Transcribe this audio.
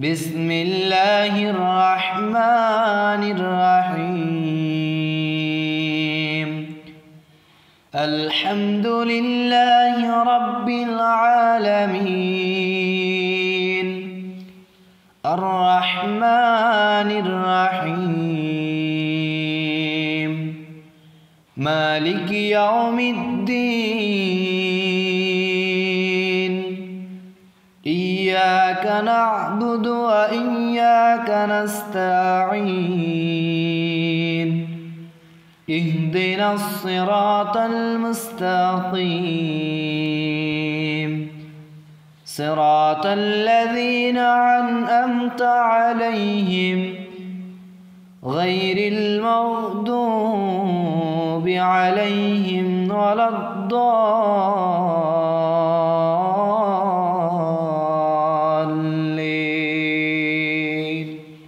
بسم الله الرحمن الرحيم الحمد لله رب العالمين الرحمن الرحيم مالك يوم الدين إياك نعبد وإياك نستعين اهدنا الصراط المستقيم صراط الذين أنعمت عليهم غير المغضوب عليهم ولا الضالين